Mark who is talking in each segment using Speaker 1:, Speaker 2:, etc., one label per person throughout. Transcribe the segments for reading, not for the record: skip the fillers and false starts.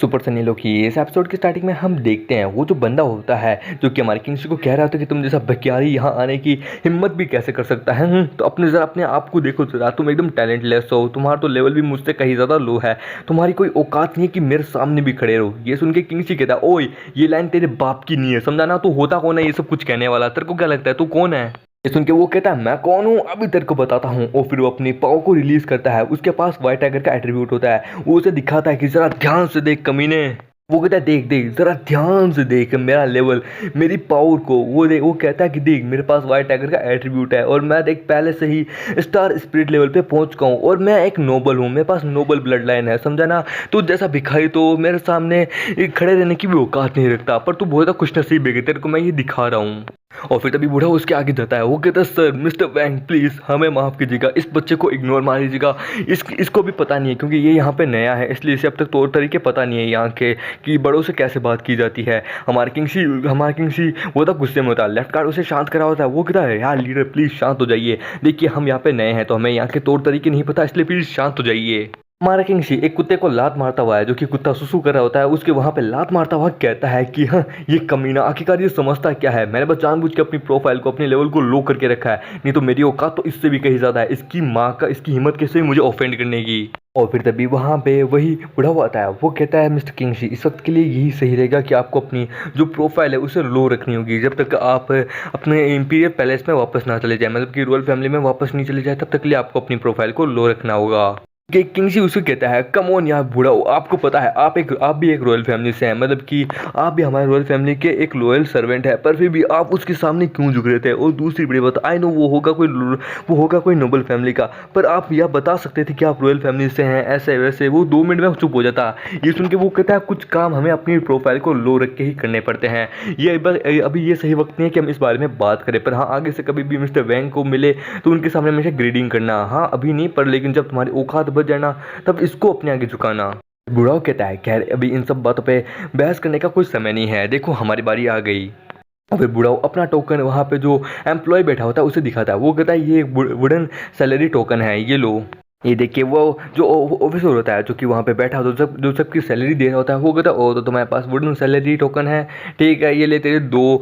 Speaker 1: Super Sunny लोग की इस एपिसोड की स्टार्टिंग में हम देखते हैं वो जो बंदा होता है जो कि हमारे किंग्स को कह रहा होता है कि तुम जैसा भिखारी यहाँ आने की हिम्मत भी कैसे कर सकता है। तो अपने आप को देखो जरा, तुम एकदम टैलेंटलेस हो, तुम्हारा तो लेवल भी मुझसे कहीं ज़्यादा लो है, तुम्हारी कोई औकात नहीं है कि मेरे सामने भी खड़े रहो। ये सुन के किंग्स कहता है ओए ये लाइन तेरे बाप की नहीं है, समझाना। तो होता कौन है ये सब कुछ कहने वाला? तेरे को क्या लगता है तू कौन है? ये सुन के वो कहता है मैं कौन हूँ अभी तेरे को बताता हूँ। और फिर वो अपनी पावर को रिलीज करता है। उसके पास व्हाइट टाइगर का एट्रीब्यूट होता है। वो उसे दिखाता है कि जरा ध्यान से देख कमीने। वो कहता है देख देख जरा ध्यान से देख मेरा लेवल, मेरी पावर को। वो कहता है कि देख मेरे पास व्हाइट टाइगर का एट्रीब्यूट है और मैं देख पहले से ही स्टार स्पिरिट लेवल पे पहुंच चुका हूँ और मैं एक नोबल हूँ, मेरे पास नोबल ब्लड लाइन है, समझा ना। तू जैसा भिखारी तो मेरे सामने खड़े रहने की भी औकात नहीं रखता, पर तू बहुत खुश नसीब है कि तेरे को मैं ये दिखा रहा हूँ। और फिर तभी बूढ़ा उसके आगे जाता है। वो कहता है सर मिस्टर वैंग प्लीज़ हमें माफ़ कीजिएगा, इस बच्चे को इग्नोर मार लीजिएगा। इसको भी पता नहीं है क्योंकि ये यहाँ पे नया है, इसलिए इसे अब तक तौर तरीके पता नहीं है यहाँ के कि बड़ों से कैसे बात की जाती है। हमारे किंग सी वो तो गुस्से में होता है। लेफ्ट गार्ड उसे शांत करा होता है। वो कहता है यार लीडर प्लीज़ शांत हो जाइए, देखिए हम यहाँ पे नए हैं तो हमें यहाँ के तौर तरीके नहीं पता, इसलिए प्लीज़ शांत हो जाइए। हमारा किंगसी एक कुत्ते को लात मारता हुआ है, जो कि कुत्ता सुसु कर रहा होता है, उसके वहाँ पे लात मारता हुआ कहता है कि हाँ ये कमीना आखिरकार ये समझता क्या है, मैंने बस जानबूझ के अपनी प्रोफाइल को अपने लेवल को लो करके रखा है, नहीं तो मेरी औकात तो इससे भी कहीं ज़्यादा है। इसकी माँ का इसकी हिम्मत कैसे हुई मुझे ऑफेंड करने की। और फिर तभी वहाँ पे वही बुढ़ा हुआ आता है। वो कहता है मिस्टर किंगसी इस वक्त के लिए यही सही रहेगा कि आपको अपनी जो प्रोफाइल है उसे लो रखनी होगी जब तक आप अपने इंपीरियल पैलेस में वापस ना चले जाए, मतलब कि रॉयल फैमिली में वापस नहीं चले जाए, तब तक के लिए आपको अपनी प्रोफाइल को लो रखना होगा। कि किंगसी उसे कहता है कम ऑन यार बूढ़ा, आपको पता है आप भी एक रॉयल फैमिली से हैं, मतलब कि आप भी हमारे रॉयल फैमिली के एक लॉयल सर्वेंट है, पर फिर भी आप उसके सामने क्यों झुक रहे थे? और दूसरी बड़ी बात, आई नो वो होगा कोई नोबल फैमिली का, पर आप यह बता सकते थे कि आप रॉयल फैमिली से हैं, ऐसे वैसे। वो 2 मिनट में चुप हो जाता। ये सुन के वो कहता है कुछ काम हमें अपनी प्रोफाइल को लो रख के ही करने पड़ते हैं, ये अभी ये सही वक्त नहीं है कि हम इस बारे में बात करें, पर हाँ आगे से कभी भी मिस्टर वैंग को मिले तो उनके सामने हमेशा ग्रेडिंग करना, हाँ अभी नहीं पर लेकिन जब तुम्हारी औकात बढ़ जाना तब इसको अपने आगे झुकाना। बुढ़ाओ कहता है खैर अभी इन सब बातों पे बहस करने का कोई समय नहीं है, देखो हमारी बारी आ गई। और फिर बुढ़ाओ अपना टोकन वहाँ पे जो एम्प्लॉय बैठा होता है उसे दिखाता है। वो कहता है ये वुडन सैलरी टोकन है, ये लो। ये देखिए वो जो ऑफिसर होता है जो कि वहाँ पे बैठा होता है, जो सबकी सैलरी दे रहा होता है, वो कहता है ओ तो तुम्हारे पास वुडन सैलरी टोकन है, ठीक है ये ले तेरे 2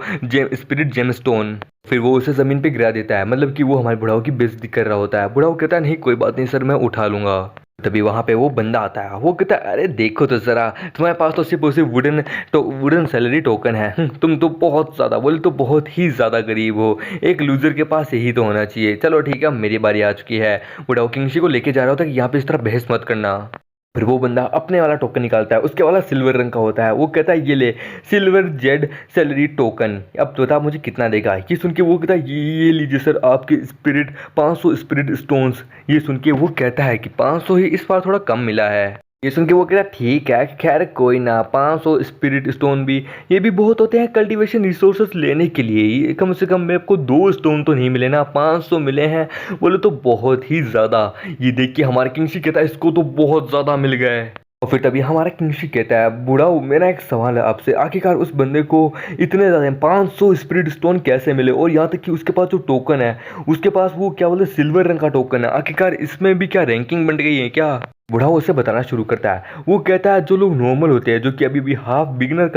Speaker 1: स्पिरिट जेम स्टोन। फिर वो उसे ज़मीन पे गिरा देता है, मतलब कि वो हमारे बुढ़ाओ की बेइज्जती कर रहा होता है। बुढ़ाओ कहता है नहीं कोई बात नहीं सर मैं उठा लूँगा। तभी वहाँ पे वो बंदा आता है। वो कहता है अरे देखो तो ज़रा तुम्हारे पास तो सिर्फ उसे वुडन सैलरी टोकन है, तुम तो बहुत ज़्यादा बोले तो बहुत ही ज़्यादा गरीब हो, एक लूज़र के पास यही तो होना चाहिए। चलो ठीक है मेरी बारी आ चुकी है। बुढ़ाओ किंगशी को लेके जा रहा होता है कि यहाँ पे इस तरह बहस मत करना। फिर वो बंदा अपने वाला टोकन निकालता है, उसके वाला सिल्वर रंग का होता है। वो कहता है ये ले सिल्वर जेड सैलरी टोकन, अब तो बता मुझे कितना देगा? ये सुन के वो कहता है ये लीजिए सर आपके स्पिरिट 500 स्पिरिट स्टोन्स। ये सुन के वो कहता है कि 500 ही, इस बार थोड़ा कम मिला है। ये सुन के वो कहता ठीक है खैर कोई ना, 500 स्पिरिट स्टोन भी ये भी बहुत होते हैं कल्टीवेशन रिसोर्सेस लेने के लिए, ये कम से कम मेरे को 2 स्टोन तो नहीं मिले ना, 500 मिले हैं बोले तो बहुत ही ज़्यादा। ये देख के हमारा किंगशी कहता है इसको तो बहुत ज़्यादा मिल गए। और फिर तभी हमारा किंगशी कहता है बूढ़ाओ मेरा एक सवाल है आपसे, आखिरकार उस बंदे को इतने ज़्यादा 500 स्पिरिट स्टोन कैसे मिले? और यहाँ तक कि उसके पास जो टोकन है उसके पास वो क्या बोलते सिल्वर रंग का टोकन है, आखिरकार इसमें भी क्या रैंकिंग बन गई है क्या? बूढ़ा उसे बताना शुरू करता है। वो कहता है जो लोग नॉर्मल होते हैं, जो कि अभी भी हाफ बिगिनर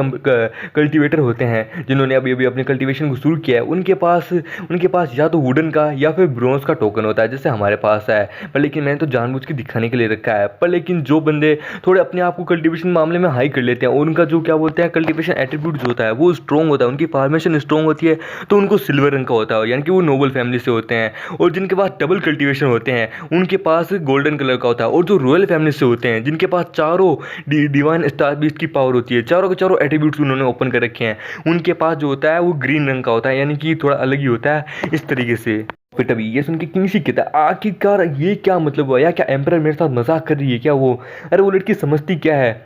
Speaker 1: कल्टीवेटर होते हैं, जिन्होंने अभी अभी अपने कल्टीवेशन को शुरू किया है, उनके पास या तो वुडन का या फिर ब्रोंज का टोकन होता है जैसे हमारे पास है। पर लेकिन मैंने तो जानबूझ के दिखाने के लिए रखा है। पर लेकिन जो बंदे थोड़े अपने आप को कल्टीवेशन मामले में हाई कर लेते हैं, उनका जो क्या बोलते हैं कल्टीवेशन एट्रीब्यूट जो होता है वो स्ट्रॉन्ग होता है, उनकी फॉर्मेशन स्ट्रॉन्ग होती है, तो उनको सिल्वर रंग का होता है, यानी कि वो नोबल फैमिली से होते हैं। और जिनके पास डबल कल्टीवेशन होते हैं उनके पास गोल्डन कलर का होता है। और जो रॉयल फैमिली से होते हैं जिनके पास चारों डिवाइन स्टार बीस्ट की पावर होती है, चारों के चारों एट्रीब्यूट्स उन्होंने ओपन कर रखे हैं, उनके पास जो होता है वो ग्रीन रंग का होता है, यानी कि थोड़ा अलग ही होता है इस तरीके से। फिर तभी ये सुन के किंगशी कहता है आखिरकार ये क्या मतलब हुआ, या क्या एम्परर मेरे साथ मजाक कर रही है क्या? वो अरे वो लड़की समझती क्या है,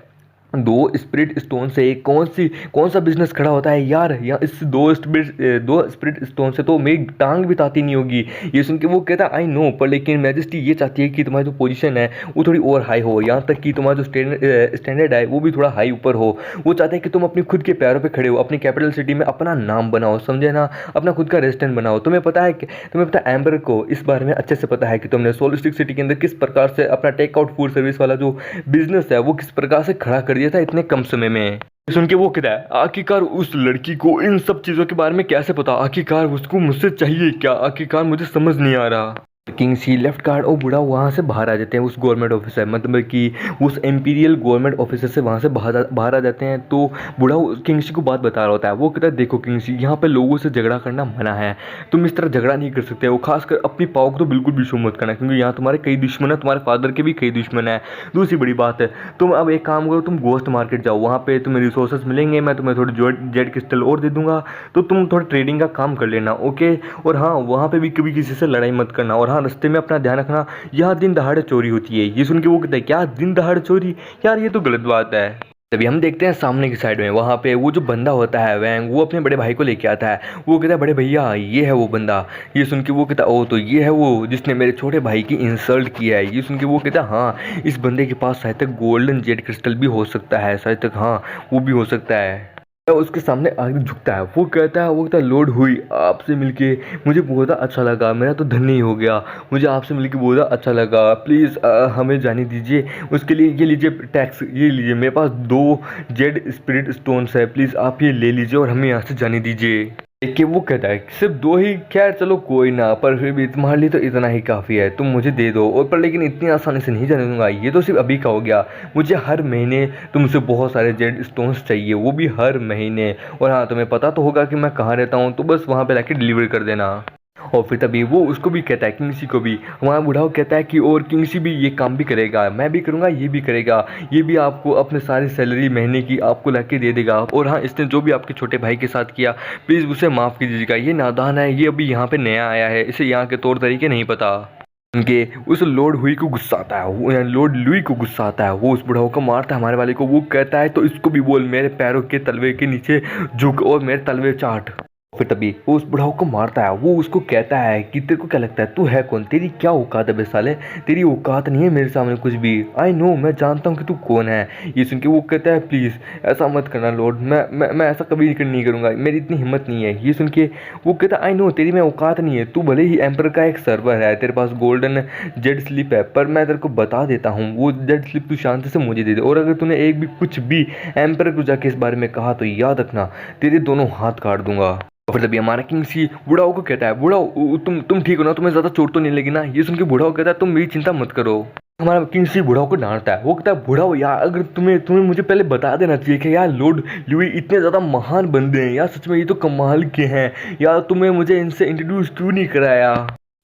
Speaker 1: 2 स्पिरिट स्टोन से कौन सा बिजनेस खड़ा होता है यार, या इस 2 स्पिरिट स्टोन से तो मेरी टांग भी ताती नहीं होगी। ये सुन के वो कहता है आई नो, पर लेकिन मैजेस्टी ये चाहती है कि तुम्हारी जो पोजीशन है वो थोड़ी और हाई हो, यहाँ तक कि तुम्हारा जो स्टैंडर्ड है वो भी थोड़ा हाई ऊपर हो। वो चाहते हैं कि तुम अपनी खुद के पैरों पर खड़े हो, अपनी कैपिटल सिटी में अपना नाम बनाओ, समझे ना, अपना खुद का रेस्टोरेंट बनाओ। तुम्हें पता है एम्बर को इस बारे में अच्छे से पता है कि तुमने सोलिस्टिक सिटी के अंदर किस प्रकार से अपना टेक आउट फूड सर्विस वाला जो बिजनेस है वो किस प्रकार से खड़ा कर दिया दिया था इतने कम समय में। सुन के वो कहता है आखिरकार उस लड़की को इन सब चीज़ों के बारे में कैसे पता, आखिरकार उसको मुझसे चाहिए क्या, आखिरकार मुझे समझ नहीं आ रहा। किंग सी लेफ्ट कार्ड और बूढ़ा वहाँ से बाहर आ जाते हैं, उस गवर्नमेंट ऑफिसर मतलब कि उस एम्पीरियल गवर्नमेंट ऑफिसर से वहाँ से बाहर आ जाते हैं। तो बूढ़ा किंग सी को बात बता रहा होता है। वो कहता है देखो किंग सी, यहाँ पे लोगों से झगड़ा करना मना है, तुम इस तरह झगड़ा नहीं कर सकते हो, खासकर अपनी पाव को तो बिल्कुल भी शो मत करना, क्योंकि यहाँ तुम्हारे कई दुश्मन है, तुम्हारे फादर के भी कई दुश्मन है। दूसरी बड़ी बात है, तुम अब एक काम करो, तुम गोस्ट मार्केट जाओ, वहाँ पे तुम्हें रिसोर्सेज मिलेंगे, मैं तुम्हें थोड़ी जेड क्रिस्टल और दे दूंगा, तो तुम थोड़ा ट्रेडिंग का काम कर लेना, ओके। और हाँ, वहाँ पे भी कभी किसी से लड़ाई मत करना, और हाँ रास्ते में अपना ध्यान रखना, यहाँ दिन दहाड़े चोरी होती है। ये सुन के वो कहता है क्या दिन दहाड़े चोरी, यार ये तो गलत बात है। तभी हम देखते हैं सामने की साइड में वहाँ पे वो जो बंदा होता है वैंग, वो अपने बड़े भाई को लेके आता है। वो कहता है बड़े भैया ये है वो बंदा। ये सुन के वो कहता है ओ तो ये है वो जिसने मेरे छोटे भाई की इंसल्ट किया है। ये सुन के वो कहता है हाँ, इस बंदे के पास शायद तक गोल्डन जेड क्रिस्टल भी हो सकता है, शायद तक हाँ वो भी हो सकता है। उसके सामने आगे झुकता है। वो कहता है लॉर्ड हुई, आपसे मिलके मुझे बहुत अच्छा लगा, मेरा तो धन्य ही हो गया, मुझे आपसे मिलके बहुत अच्छा लगा, प्लीज़ हमें जाने दीजिए। उसके लिए ये लीजिए टैक्स, ये लीजिए, मेरे पास 2 जेड स्पिरिट स्टोन्स है, प्लीज़ आप ये ले लीजिए और हमें यहाँ से जाने दीजिए। देखिए वो कहता है सिर्फ 2 ही, खैर चलो कोई ना, पर फिर भी तुम्हारे लिए तो इतना ही काफ़ी है, तुम मुझे दे दो। और पर लेकिन इतनी आसानी से नहीं जाने दूंगा, ये तो सिर्फ अभी का हो गया, मुझे हर महीने तुमसे बहुत सारे जेड स्टोन्स चाहिए, वो भी हर महीने। और हाँ तुम्हें पता तो होगा कि मैं कहाँ रहता हूँ, तो बस वहाँ पे लाके डिलीवर कर देना। और फिर तभी वो उसको भी कहता है, किंगसी को भी, हमारा बूढ़ा कहता है कि और किंगसी भी ये काम भी करेगा, मैं भी करूँगा, ये भी करेगा, ये भी आपको अपने सारी सैलरी महीने की आपको ला के दे देगा। और हाँ इसने जो भी आपके छोटे भाई के साथ किया प्लीज़ उसे माफ़ कीजिएगा, ये नादान है, ये अभी यहाँ पे नया आया है, इसे यहाँ के तौर तरीके नहीं पता। उनके उस लॉर्ड हुई को गुस्सा आता है, लॉर्ड लुई को गुस्सा आता है, वो उस बुढ़ाऊ को मारता है हमारे वाले को। वो कहता है तो इसको भी बोल मेरे पैरों के तलवे के नीचे झुक और मेरे तलवे चाट। फिर तभी वो उस बुढ़ाऊ को मारता है। वो उसको कहता है कि तेरे को क्या लगता है, तू है कौन, तेरी क्या औकात है बे साले, तेरी औकात नहीं है मेरे सामने कुछ भी। आई नो, मैं जानता हूँ कि तू कौन है। ये सुन के वो कहता है प्लीज़ ऐसा मत करना लॉर्ड, मैं ऐसा कभी नहीं करूँगा, मेरी इतनी हिम्मत नहीं है। ये सुन के वो कहता है आई नो तेरी मैं औकात नहीं है, तू भले ही एम्पर का एक सर्वर है, तेरे पास गोल्डन जेड स्लिप है, पर मैं तेरे को बता देता हूँ वो जेड स्लिप तू शांति से मुझे दे दे, और अगर तूने एक भी कुछ भी एम्पर को जाके इस बारे में कहा तो याद रखना तेरे दोनों हाथ काट दूंगा। फिर तभी हमारा किंगसी बुढ़ाओ को कहता है बुढ़ाओ तुम ठीक हो ना, तुम्हें ज़्यादा चोट तो नहीं लगी ना। ये सुन के बुढ़ाओ कहता है तुम मेरी चिंता मत करो। हमारा किंगसी बुढ़ाओ को डांटता है। वो कहता है बुढ़ाओ यार, अगर तुम्हें मुझे पहले बता देना चाहिए कि यार लॉर्ड लुई इतने ज़्यादा महान बंदे हैं यार, सच में ये तो कमाल के हैं यार, तुम्हें मुझे इनसे इंट्रोड्यूस क्यों नहीं कराया।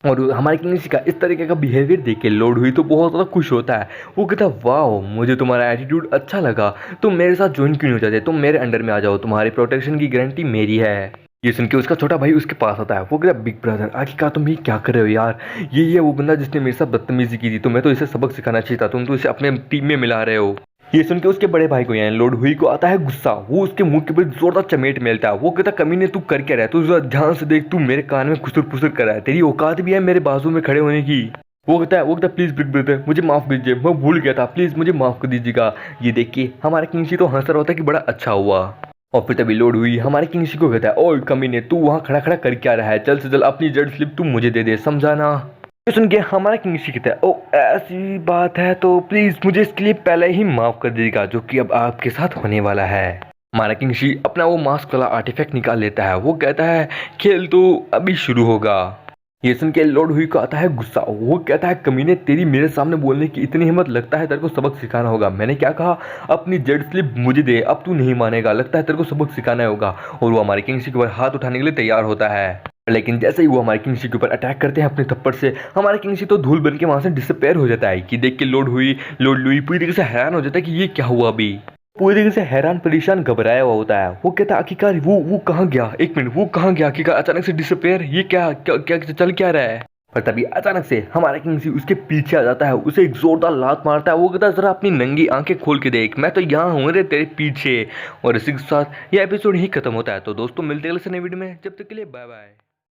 Speaker 1: और हमारे किंगसी का इस तरीके का बिहेवियर देख के लॉर्ड हुई तो बहुत ज़्यादा खुश होता है। वो कहता है वाह मुझे तुम्हारा एटीट्यूड अच्छा लगा, तुम मेरे साथ ज्वाइन क्यों नहीं हो जाते, तुम मेरे अंडर में आ जाओ, तुम्हारी प्रोटेक्शन की गारंटी मेरी है। ये सुन के उसका छोटा भाई उसके पास आता है। वो कहता है बिग ब्रदर आखिरकार तुम ये क्या कर रहे हो यार, ये है वो बंदा जिसने मेरे साथ बदतमीजी की थी, तो मैं तो इसे सबक सिखाना चाहिए था, तुम तो इसे अपने टीम में मिला रहे हो। ये सुन के उसके बड़े भाई को यानी लॉर्ड हुई को आता है गुस्सा। वो उसके मुंह के ऊपर जोरदार चमेट मेलता है। वो कहता कमीने तू कर क्या रहा है, तू ध्यान से देख, तू मेरे कान में खुसर फुसर कर रहा है, तेरी औकात भी है मेरे बाजू में खड़े होने की। वो कहता है प्लीज़ बिग ब्रदर मुझे माफ़ कीजिए, मैं भूल गया था, प्लीज़ मुझे माफ़ कर दीजिएगा। ये देख के हमारा किंगसी तो हंस रहा होता है कि बड़ा अच्छा हुआ। और फिर तभी लॉर्ड हुई हमारे किंगसी को कहता है ओए कमीने तू वहाँ खड़ा खड़ा कर क्या रहा है, जल्द से जल्द अपनी जेड स्लिप तू मुझे दे दे, समझाना। सुन के हमारा किंगसी कहता है ओ ऐसी बात है तो प्लीज़ मुझे इसके लिए पहले ही माफ़ कर दीजिएगा जो कि अब आपके साथ होने वाला है। हमारा किंगसी अपना वो मास्क वाला आर्टिफैक्ट निकाल लेता है। वो कहता है खेल तो अभी शुरू होगा। ये सुन के लॉर्ड हुई को आता है गुस्सा। वो कहता है कमीने तेरी मेरे सामने बोलने की इतनी हिम्मत, लगता है तेरे को सबक सिखाना होगा। मैंने क्या कहा, अपनी जेड स्लिप मुझे दे, अब तू नहीं मानेगा, लगता है तेरे को सबक सिखाना होगा। और वो हमारे किंगसी के ऊपर हाथ उठाने के लिए तैयार होता है, लेकिन जैसे ही वो हमारे किंगसी के ऊपर अटैक करते हैं अपने थप्पड़ से, हमारे किंगसी तो धूल बन के वहाँ से डिसअपेयर हो जाता है। कि देख के लॉर्ड लुई पूरी तरीके से हैरान हो जाता है कि ये क्या हुआ। अभी पूरी तरीके से हैरान परेशान घबराया हुआ होता है। वो कहता है आखिरकार वो कहाँ गया, एक मिनट वो कहाँ गया, आखिरकार अचानक से डिसअपेयर, ये क्या चल क्या रहा है। पर तभी अचानक से हमारा किंगसी उसके पीछे आ जाता है, उसे एक जोरदार लात मारता है। वो कहता है जरा अपनी नंगी आंखें खोल के देख, मैं तो यहाँ हूँ रे तेरे पीछे। और इसी के साथ यह एपिसोड ही खत्म होता है। तो दोस्तों मिलते हैं अगले नए वीडियो में, जब तक के लिए बाय बाय।